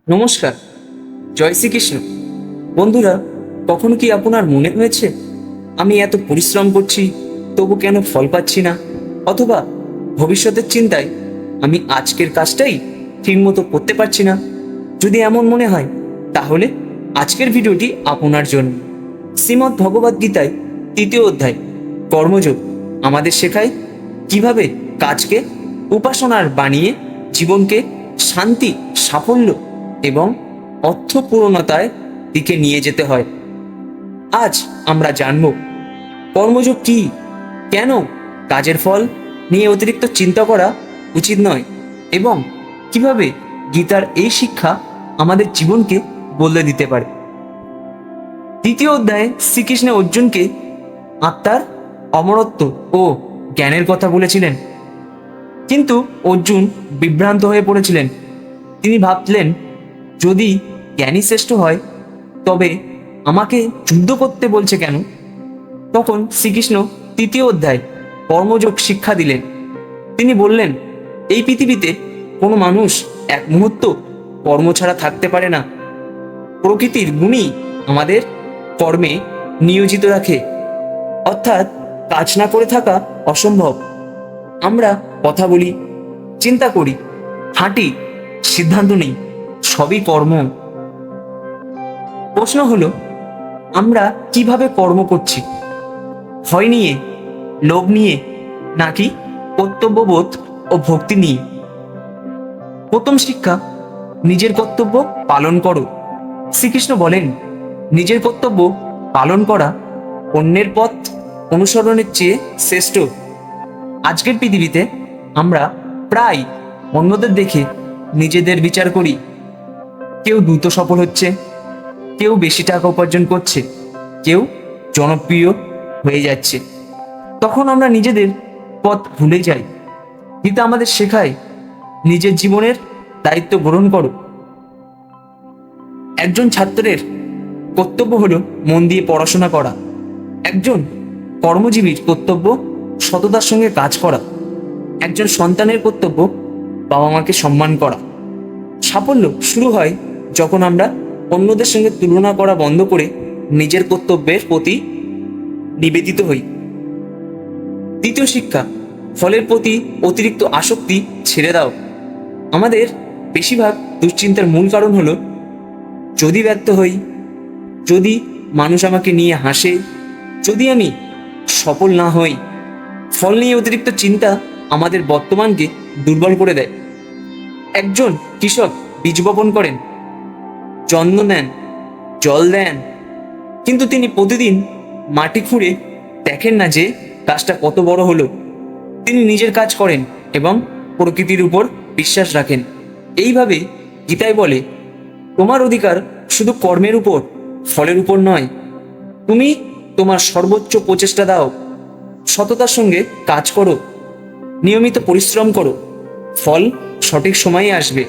নমস্কার। জয় শ্রীকৃষ্ণ। বন্ধুরা, কখনো কি আপনার মনে হয়েছে আমি এত পরিশ্রম করছি তবু কেন ফল পাচ্ছি না? অথবা ভবিষ্যতের চিন্তায় আমি আজকের কাজটাই ঠিকমতো করতে পারছি না? যদি এমন মনে হয় তাহলে আজকের ভিডিওটি আপনার জন্য। শ্রীমদ্ ভগবদ্ গীতায় 3য় অধ্যায় কর্মযোগ আমাদের শেখায় কিভাবে কাজকে উপাসনার বানিয়ে জীবনকে শান্তি, সাফল্য এবং অর্থপূর্ণতায় দিকে নিয়ে যেতে হয়। আজ আমরা জানব কর্মযোগ কি, কেন কাজের ফল নিয়ে অতিরিক্ত চিন্তা করা উচিত নয় এবং কিভাবে গীতার এই শিক্ষা আমাদের জীবনকে বদলে দিতে পারে। 3য় অধ্যায়ে শ্রীকৃষ্ণ অর্জুনকে আত্মার অমরত্ব ও জ্ঞানের কথা বলেছিলেন, কিন্তু অর্জুন বিভ্রান্ত হয়ে পড়েছিলেন। তিনি ভাবলেন, যদি জ্ঞানী শ্রেষ্ঠ হয় তবে আমাকে যুদ্ধ করতে বলছে কেন? তখন শ্রীকৃষ্ণ 3য় অধ্যায় কর্মযোগ শিক্ষা দিলেন। তিনি বললেন, এই পৃথিবীতে কোনো মানুষ এক মুহূর্ত কর্ম ছাড়া থাকতে পারে না। প্রকৃতির গুণই আমাদের কর্মে নিয়োজিত রাখে, অর্থাৎ কাজ না করে থাকা অসম্ভব। আমরা কথা বলি, চিন্তা করি, হাঁটি, সিদ্ধান্ত নেই, সবই কর্ম। প্রশ্ন হলো, আমরা কিভাবে কর্ম করছি? ভয় নিয়ে, লোভ নিয়ে, নাকি কর্তব্যবোধ ও ভক্তি নিয়ে? প্রথম শিক্ষা, নিজের কর্তব্য পালন করো। শ্রীকৃষ্ণ বলেন, নিজের কর্তব্য পালন করা অন্যের পথ অনুসরণের চেয়ে শ্রেষ্ঠ। আজকের পৃথিবীতে আমরা প্রায় অন্যদের দেখে নিজেদের বিচার করি। কেউ দ্রুত সফল হচ্ছে, কেউ বেশি টাকা উপার্জন করছে, কেউ জনপ্রিয় হয়ে যাচ্ছে। তখন আমরা নিজেদের পথ ভুলে যাই। গীতা আমাদের শেখায়, নিজের জীবনের দায়িত্ব গ্রহণ করো। একজন ছাত্রের কর্তব্য হলো মন দিয়ে পড়াশোনা করা। একজন কর্মজীবীর কর্তব্য সততার সঙ্গে কাজ করা। একজন সন্তানের কর্তব্য বাবা মাকে সম্মান করা। সাফল্য শুরু হয় যখন আমরা অন্যদের সঙ্গে তুলনা করা বন্ধ করে নিজের কর্তব্যের প্রতি নিবেদিত হই। দ্বিতীয় শিক্ষা, ফলের প্রতি অতিরিক্ত আসক্তি ছেড়ে দাও। আমাদের বেশিরভাগ দুশ্চিন্তার মূল কারণ হলো, যদি ব্যর্থ হই, যদি মানুষ আমাকে নিয়ে হাসে, যদি আমি সফল না হই। ফল নিয়ে অতিরিক্ত চিন্তা আমাদের বর্তমানকে দুর্বল করে দেয়। একজন কৃষক বীজ বপন করেন, যত্ন নেন, জল দেন, কিন্তু তিনি প্রতিদিন মাটি খুঁড়ে দেখেন না যে গাছটা কত বড় হলো। তিনি নিজের কাজ করেন এবং প্রকৃতির উপর বিশ্বাস রাখেন। এইভাবে গীতায় বলে, তোমার অধিকার শুধু কর্মের উপর, ফলের উপর নয়। তুমি তোমার সর্বোচ্চ প্রচেষ্টা দাও, সততার সঙ্গে কাজ করো, নিয়মিত পরিশ্রম করো, ফল সঠিক সময়ে আসবে।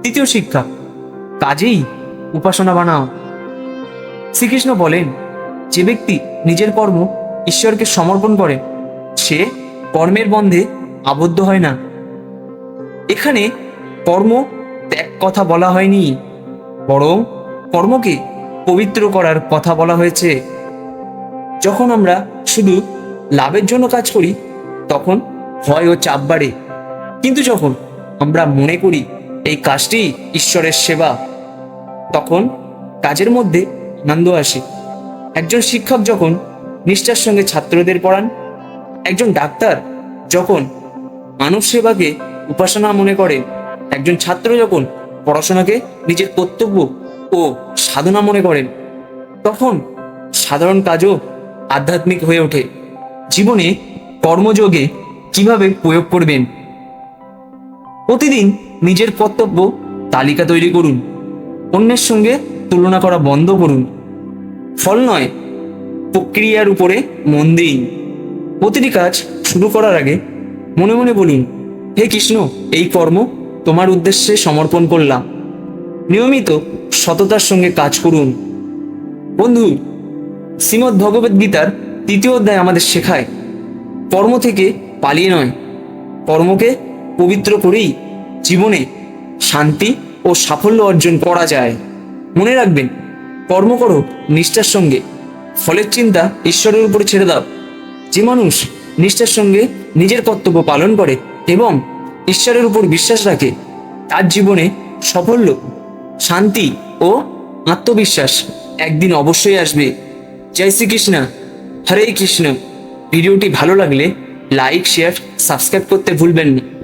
তৃতীয় শিক্ষা, কাজেই উপাসনা বানাও। শ্রীকৃষ্ণ বলেন, যে ব্যক্তি নিজের কর্ম ঈশ্বরকে সমর্পণ করে সে কর্মের বন্ধে আবদ্ধ হয় না। এখানে কর্ম ত্যাগ কথা বলা হয়নি, বরং কর্মকে পবিত্র করার কথা বলা হয়েছে। যখন আমরা শুধু লাভের জন্য কাজ করি তখন ভয় ও চাপ বাড়ে, কিন্তু যখন আমরা মনে করি এই কাজটি ঈশ্বরের সেবা, তখন কাজের মধ্যে আনন্দ আসে। একজন শিক্ষক যখন নিষ্ঠার সঙ্গে ছাত্রদের পড়ান, একজন ডাক্তার যখন মানব সেবাকে উপাসনা মনে করে, একজন ছাত্র যখন পড়াশোনাকে নিজের কর্তব্য ও সাধনা মনে করেন, তখন সাধারণ কাজও আধ্যাত্মিক হয়ে ওঠে। জীবনে কর্মযোগে কিভাবে প্রয়োগ করবেন? প্রতিদিন নিজের কর্তব্য তালিকা তৈরি করুন। অন্যের সঙ্গে তুলনা করা বন্ধ করুন। ফল নয়, প্রক্রিয়ার উপরে মন দিন। প্রতিটি কাজ শুরু করার আগে মনে মনে বলুন, হে কৃষ্ণ, এই কর্ম তোমার উদ্দেশ্যে সমর্পণ করলাম। নিয়মিত সততার সঙ্গে কাজ করুন। বন্ধু, শ্রীমদ্ ভগবদ্ গীতার 3য় অধ্যায় আমাদের শেখায়, কর্ম থেকে পালিয়ে নয়, কর্মকে পবিত্র করেই জীবনে শান্তি ও ও সাফল্য অর্জন করা যায়। মনে রাখবেন, কর্ম করো নিষ্ঠার সঙ্গে, ফলের চিন্তা ঈশ্বরের উপরে ছেড়ে দাও। যে মানুষ নিষ্ঠার সঙ্গে নিজের কর্তব্য পালন করে এবং ঈশ্বরের উপর বিশ্বাস রাখে, তার জীবনে সাফল্য, শান্তি ও আত্মবিশ্বাস একদিন অবশ্যই আসবে। জয় শ্রীকৃষ্ণ, হরে কৃষ্ণ। ভিডিওটি ভালো লাগলে লাইক, শেয়ার, সাবস্ক্রাইব করতে ভুলবেন না।